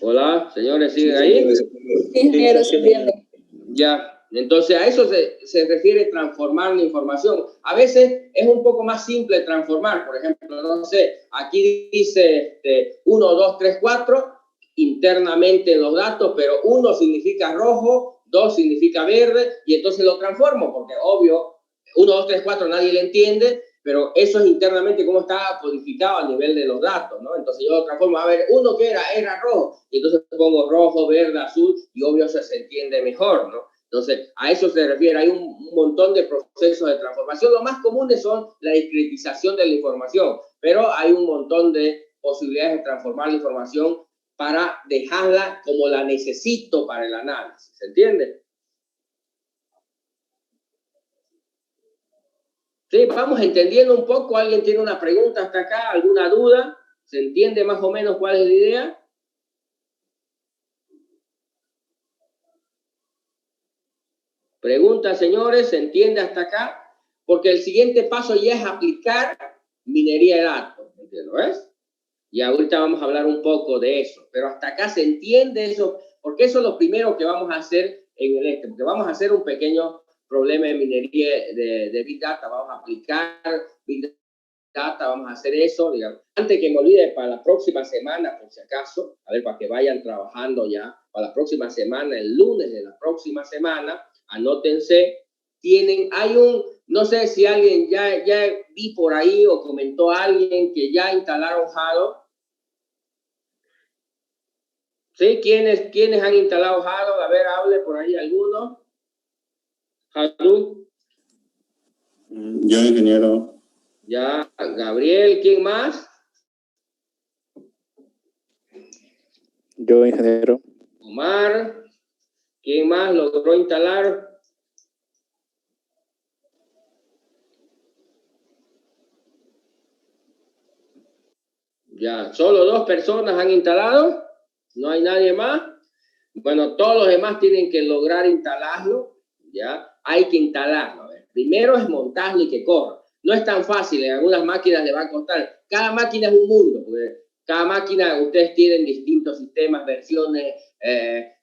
Hola, señores, ¿siguen ahí? Ingeniero, se entiende. Ya, entonces a eso se refiere transformar la información. A veces es un poco más simple transformar, por ejemplo, no sé, aquí dice 1, 2, 3, 4 internamente en los datos, pero 1 significa rojo, 2 significa verde, y entonces lo transformo, porque obvio, 1, 2, 3, 4 nadie le entiende, pero eso es internamente cómo está codificado a nivel de los datos, ¿no? Entonces yo transformo, a ver, uno que era rojo, y entonces pongo rojo, verde, azul, y obvio eso se entiende mejor, ¿no? Entonces, a eso se refiere, hay un montón de procesos de transformación. Los más comunes son la discretización de la información, pero hay un montón de posibilidades de transformar la información para dejarla como la necesito para el análisis, ¿se entiende? Sí, vamos entendiendo un poco. ¿Alguien tiene una pregunta hasta acá? ¿Alguna duda? ¿Se entiende más o menos cuál es la idea? Pregunta, señores, ¿se entiende hasta acá? Porque el siguiente paso ya es aplicar minería de datos, ¿entiendes? ¿Ves? Y ahorita vamos a hablar un poco de eso, pero hasta acá se entiende eso, porque eso es lo primero que vamos a hacer en el porque vamos a hacer un pequeño problema de minería de Big Data, vamos a aplicar Big Data, vamos a hacer eso, digamos. Antes que me olvide, para la próxima semana, por si acaso, a ver, para que vayan trabajando ya, para la próxima semana, el lunes de la próxima semana, anótense, hay un, no sé si alguien ya vi por ahí o comentó a alguien que ya instalaron Hadoop. ¿Sí? ¿Quiénes han instalado Hadoop? A ver, hable por ahí alguno. Hadoop. Yo, ingeniero. Ya, Gabriel, ¿quién más? Yo, ingeniero. Omar, ¿quién más logró instalar? Ya, solo 2 personas han instalado, no hay nadie más. Bueno, todos los demás tienen que lograr instalarlo, ¿ya? Hay que instalarlo. A ver. Primero es montarlo y que corra. No es tan fácil, en algunas máquinas le va a costar. Cada máquina es un mundo, porque cada máquina, ustedes tienen distintos sistemas, versiones,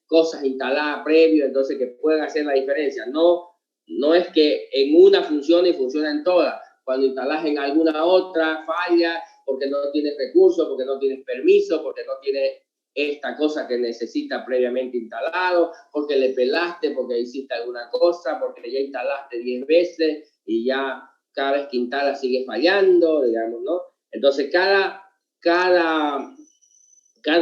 cosas instaladas previo, entonces que pueden hacer la diferencia. No es que en una funcione y funciona en todas. Cuando instalas en alguna otra, falla, porque no tienes recursos, porque no tienes permiso, porque no tienes esta cosa que necesita previamente instalado, porque le pelaste, porque hiciste alguna cosa, porque ya instalaste 10 veces y ya cada vez que instalas sigue fallando, digamos, ¿no? Entonces cada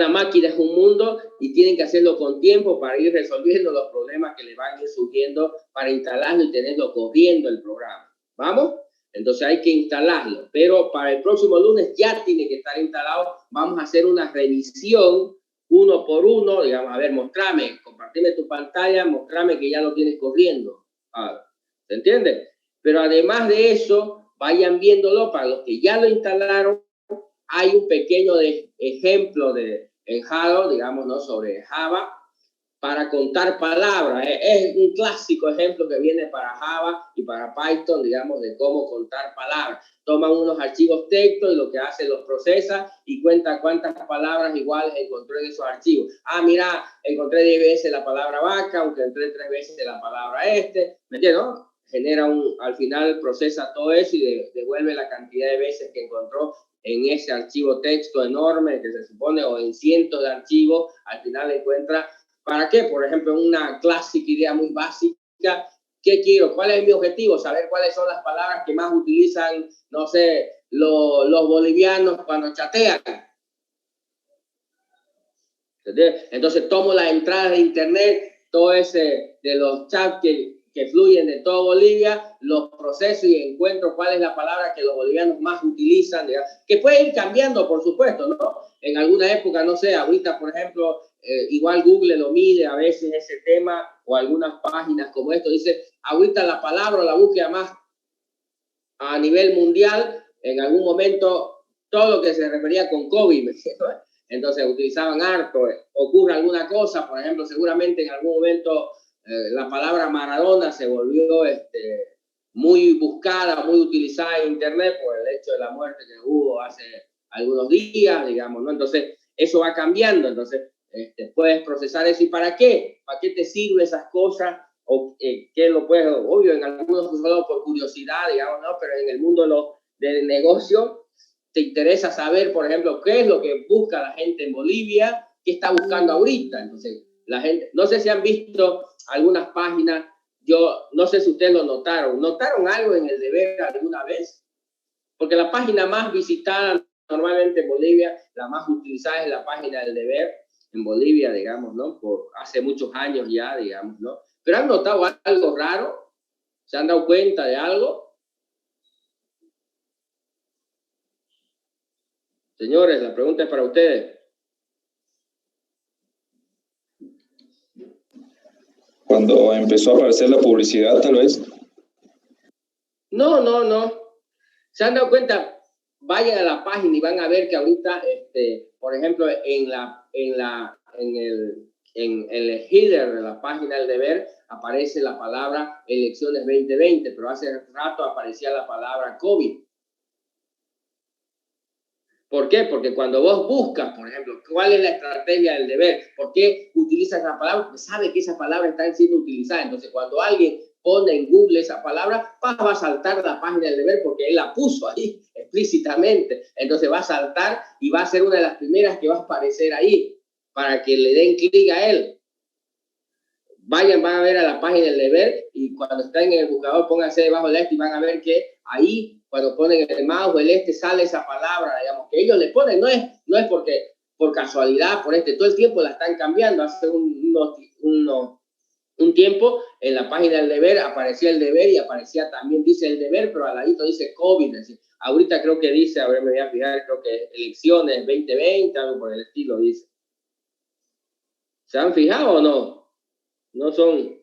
máquina es un mundo y tienen que hacerlo con tiempo para ir resolviendo los problemas que le van a ir surgiendo para instalarlo y tenerlo corriendo el programa. ¿Vamos? Entonces hay que instalarlo, pero para el próximo lunes ya tiene que estar instalado. Vamos a hacer una revisión uno por uno, digamos, a ver, compartime tu pantalla, mostrame que ya lo tienes corriendo. ¿Se entiende? Pero además de eso, vayan viéndolo para los que ya lo instalaron. Hay un pequeño ejemplo en Hadoop, digamos, ¿no? Sobre Java, para contar palabras. Es un clásico ejemplo que viene para Java y para Python, digamos, de cómo contar palabras. Toman unos archivos texto y lo que hace los procesa y cuenta cuántas palabras iguales encontró en esos archivos. Mira, encontré 10 veces la palabra vaca, aunque encontré 3 veces la palabra ¿me entiendes? ¿No? Genera al final procesa todo eso y devuelve la cantidad de veces que encontró en ese archivo texto enorme que se supone, o en cientos de archivos, al final encuentra. ¿Para qué? Por ejemplo, una clásica idea muy básica. ¿Qué quiero? ¿Cuál es mi objetivo? Saber cuáles son las palabras que más utilizan, no sé, los bolivianos cuando chatean. Entonces tomo las entradas de internet, todo ese de los chats que fluyen de toda Bolivia, los proceso y encuentro cuál es la palabra que los bolivianos más utilizan, digamos, que puede ir cambiando, por supuesto, ¿no? En alguna época, no sé, ahorita, por ejemplo, igual Google lo mide a veces ese tema, o algunas páginas como esto, dice, ahorita la palabra o la búsqueda más a nivel mundial, en algún momento, todo lo que se refería con COVID, ¿me entiendes? Entonces utilizaban harto, ocurre alguna cosa, por ejemplo, seguramente en algún momento la palabra Maradona se volvió muy buscada, muy utilizada en internet por el hecho de la muerte que hubo hace algunos días, digamos, ¿no? Entonces, eso va cambiando, entonces puedes procesar eso. ¿Y para qué? ¿Para qué te sirven esas cosas? O qué lo puedes, obvio, en algunos solo por curiosidad, digamos, ¿no? Pero en el mundo del negocio te interesa saber, por ejemplo, qué es lo que busca la gente en Bolivia, qué está buscando ahorita. Entonces, la gente, no sé si han visto algunas páginas, yo no sé si ustedes lo notaron. ¿Notaron algo en el deber alguna vez? porque la página más visitada normalmente en Bolivia, la más utilizada es la página del deber en Bolivia, digamos, ¿no? Por hace muchos años ya, digamos, ¿no? Pero ¿han notado algo raro? ¿Se han dado cuenta de algo? Señores, la pregunta es para ustedes. Cuando empezó a aparecer la publicidad, tal vez. No. ¿Se han dado cuenta? Vayan a la página y van a ver que ahorita, por ejemplo, en el header de la página del deber aparece la palabra elecciones 2020, pero hace rato aparecía la palabra COVID. ¿Por qué? Porque cuando vos buscas, por ejemplo, cuál es la estrategia del deber, ¿por qué utilizas esa palabra? Porque sabe que esa palabra está siendo utilizada. Entonces, cuando alguien pone en Google esa palabra, va a saltar la página del deber porque él la puso ahí explícitamente. Entonces va a saltar y va a ser una de las primeras que va a aparecer ahí para que le den clic a él. Van a ver a la página del deber y cuando están en el buscador, pónganse debajo del y van a ver que ahí, cuando ponen el mouse o el sale esa palabra, digamos, que ellos le ponen, no es porque por casualidad, todo el tiempo la están cambiando. Hace un tiempo en la página del deber aparecía el deber y aparecía también, dice el deber, pero al ladito dice COVID. Es decir, ahorita creo que dice, a ver, me voy a fijar, creo que elecciones 2020, algo por el estilo dice. ¿Se han fijado o no? No son.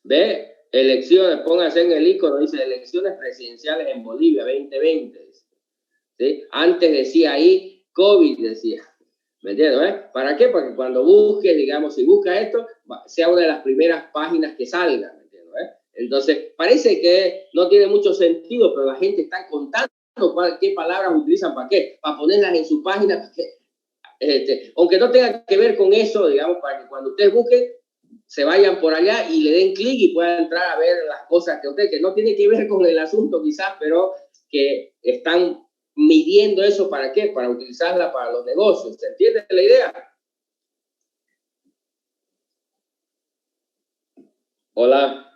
¿Ve? Elecciones, pónganse en el icono, dice elecciones presidenciales en Bolivia 2020. ¿Sí? Antes decía ahí COVID, decía. ¿Me entiendes? ¿Para qué? Para que cuando busques, digamos, si buscas esto, sea una de las primeras páginas que salga. ¿Me entiendes? Entonces, parece que no tiene mucho sentido, pero la gente está contando qué palabras utilizan para qué, para ponerlas en su página, para qué. Aunque no tenga que ver con eso, digamos, para que cuando ustedes busquen, se vayan por allá y le den clic y puedan entrar a ver las cosas que no tiene que ver con el asunto quizás, pero que están midiendo eso. ¿Para qué? Para utilizarla para los negocios. ¿Se entiende la idea? Hola.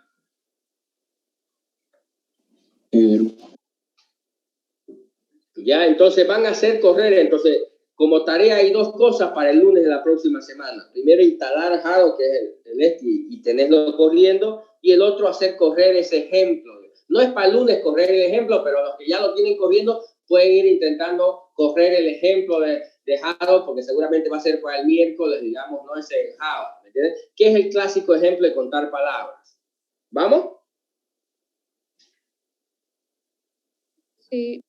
Ya, entonces van a hacer correr. Entonces, como tarea hay dos cosas para el lunes de la próxima semana. Primero, instalar Hado, que es el y tenerlo corriendo. Y el otro, hacer correr ese ejemplo. No es para el lunes correr el ejemplo, pero los que ya lo tienen corriendo pueden ir intentando correr el ejemplo de Hado, porque seguramente va a ser para el miércoles, digamos, no ese en Java. ¿Me entiendes? Que es el clásico ejemplo de contar palabras. ¿Vamos? Sí.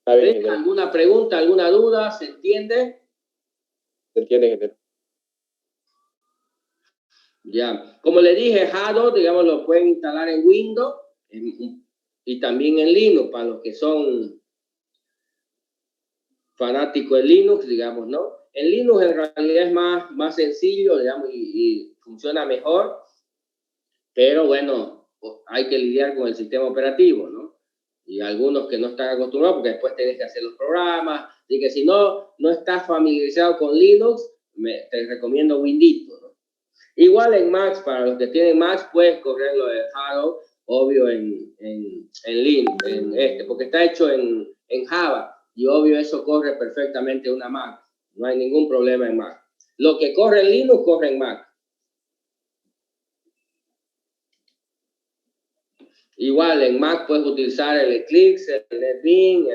¿Alguna pregunta, alguna duda? ¿Se entiende? Se entiende, ingeniero. Ya. Como le dije, Hado, digamos, lo pueden instalar en Windows y también en Linux, para los que son fanáticos de Linux, digamos, ¿no? En Linux en realidad es más sencillo, digamos, y funciona mejor, pero bueno, hay que lidiar con el sistema operativo, ¿no? Y algunos que no están acostumbrados, porque después tenés que hacer los programas, y que si no estás familiarizado con Linux, te recomiendo Windows, ¿no? Igual en Mac, para los que tienen Mac, puedes correrlo de Hado, obvio, en Linux, porque está hecho en Java, y obvio eso corre perfectamente una Mac. No hay ningún problema en Mac. Lo que corre en Linux, corre en Mac. Igual en Mac puedes utilizar el Eclipse, el NetBeans,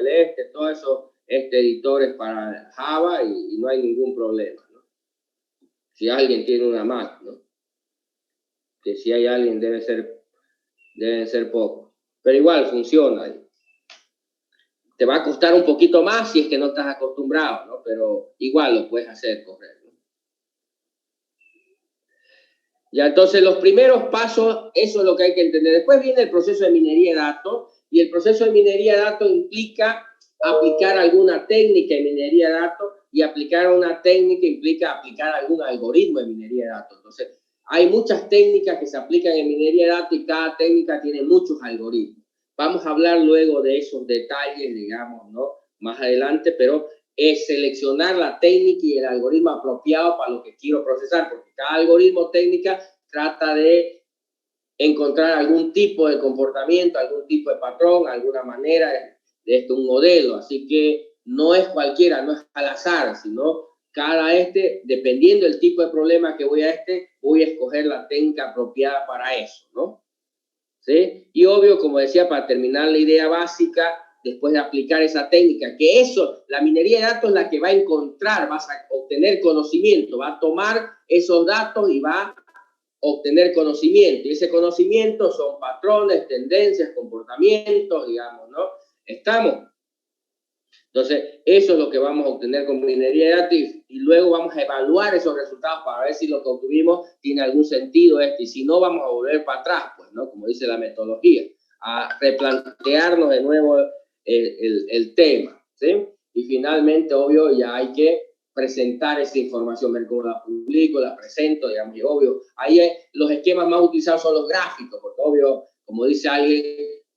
todos esos editores para Java y no hay ningún problema, ¿no? Si alguien tiene una Mac, ¿no? Que si hay alguien deben ser pocos. Pero igual funciona. Te va a costar un poquito más si es que no estás acostumbrado, ¿no? Pero igual lo puedes hacer correr, ¿no? Ya, entonces los primeros pasos, eso es lo que hay que entender. Después viene el proceso de minería de datos, y el proceso de minería de datos implica aplicar alguna técnica de minería de datos, y aplicar una técnica implica aplicar algún algoritmo de minería de datos. Entonces, hay muchas técnicas que se aplican en minería de datos y cada técnica tiene muchos algoritmos. Vamos a hablar luego de esos detalles, digamos, ¿no? Más adelante, pero es seleccionar la técnica y el algoritmo apropiado para lo que quiero procesar, porque cada algoritmo técnica trata de encontrar algún tipo de comportamiento, algún tipo de patrón, alguna manera de un modelo. Así que no es cualquiera, no es al azar, sino cada dependiendo del tipo de problema que voy a voy a escoger la técnica apropiada para eso, ¿no? ¿Sí? Y obvio, como decía, para terminar la idea básica, después de aplicar esa técnica, que la minería de datos es la que va a encontrar, vas a obtener conocimiento, va a tomar esos datos y va a obtener conocimiento. Y ese conocimiento son patrones, tendencias, comportamientos, digamos, ¿no? ¿Estamos? Entonces, eso es lo que vamos a obtener con minería de datos y luego vamos a evaluar esos resultados para ver si lo que obtuvimos tiene algún sentido y si no, vamos a volver para atrás, pues, ¿no? Como dice la metodología, a replantearnos de nuevo el tema, ¿sí? Y finalmente, obvio, ya hay que presentar esa información, ver cómo la publico, la presento, digamos, y obvio, ahí los esquemas más utilizados son los gráficos, porque obvio, como dice alguien,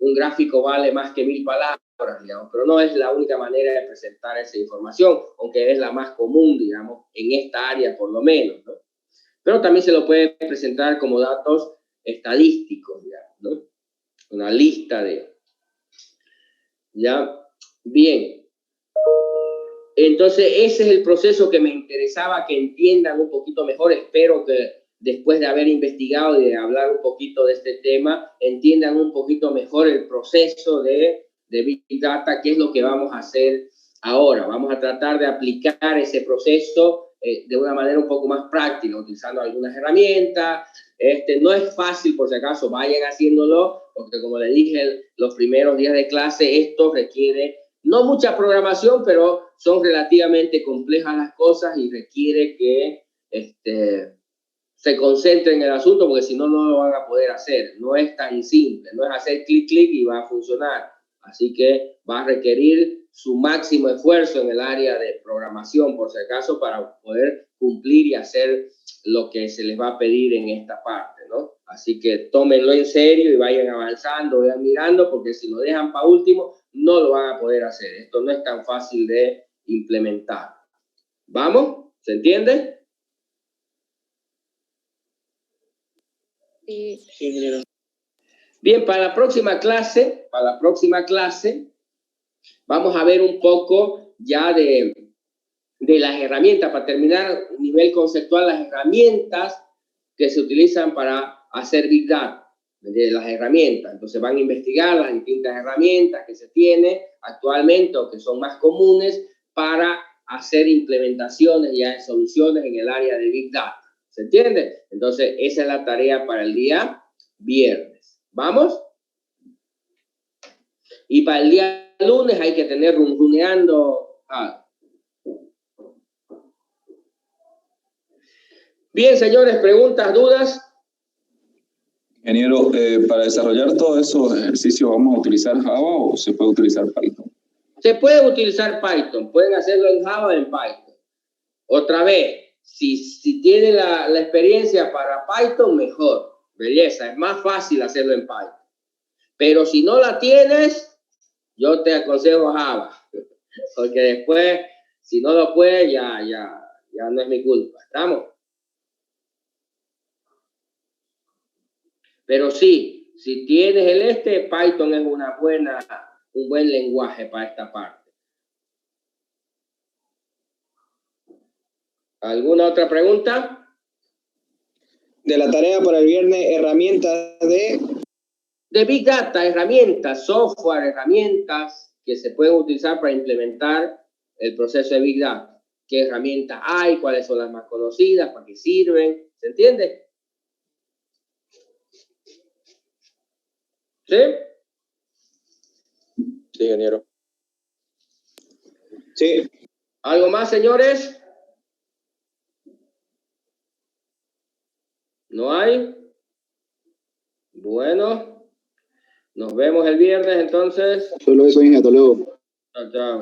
un gráfico vale más que 1000 palabras, digamos, pero no es la única manera de presentar esa información, aunque es la más común, digamos, en esta área por lo menos, ¿no? Pero también se lo puede presentar como datos estadísticos, digamos, ¿no? Una lista ¿ya? Bien. Entonces, ese es el proceso que me interesaba que entiendan un poquito mejor. Espero que después de haber investigado y de hablar un poquito de este tema, entiendan un poquito mejor el proceso de Big Data, qué es lo que vamos a hacer ahora. Vamos a tratar de aplicar ese proceso de una manera un poco más práctica, utilizando algunas herramientas. No es fácil, por si acaso, vayan haciéndolo, porque como les dije, los primeros días de clase, esto requiere no mucha programación, pero son relativamente complejas las cosas y requiere que se concentren en el asunto, porque si no, no lo van a poder hacer. No es tan simple, no es hacer clic, clic y va a funcionar. Así que va a requerir su máximo esfuerzo en el área de programación, por si acaso, para poder cumplir y hacer lo que se les va a pedir en esta parte, ¿no? Así que tómenlo en serio y vayan avanzando, vayan mirando, porque si lo dejan para último, no lo van a poder hacer. Esto no es tan fácil de implementar. ¿Vamos? ¿Se entiende? Sí. Sí, bien, para la próxima clase, vamos a ver un poco ya de las herramientas, para terminar a nivel conceptual, las herramientas que se utilizan para hacer Big Data, de las herramientas. Entonces van a investigar las distintas herramientas que se tienen actualmente o que son más comunes para hacer implementaciones ya de soluciones en el área de Big Data. ¿Se entiende? Entonces esa es la tarea para el día viernes. ¿Vamos? Y para el día lunes hay que tener runruneando. Bien, señores, preguntas, dudas. Ingeniero, para desarrollar todos esos ejercicios, ¿vamos a utilizar Java o se puede utilizar Python? Se puede utilizar Python, pueden hacerlo en Java o en Python. Otra vez, si tienen la experiencia para Python, mejor. Belleza, es más fácil hacerlo en Python. Pero si no la tienes, yo te aconsejo Java. Porque después, si no lo puedes, ya no es mi culpa. ¿Estamos? Pero sí, si tienes Python es un buen lenguaje para esta parte. ¿Alguna otra pregunta? De la tarea para el viernes, herramientas de Big Data, herramientas, software, herramientas que se pueden utilizar para implementar el proceso de Big Data. ¿Qué herramientas hay? ¿Cuáles son las más conocidas? ¿Para qué sirven? ¿Se entiende? ¿Sí? Sí, ingeniero. Sí. ¿Algo más, señores? ¿No hay? Bueno, nos vemos el viernes entonces. Solo eso, ingeniero. Hasta luego. Chao, chao.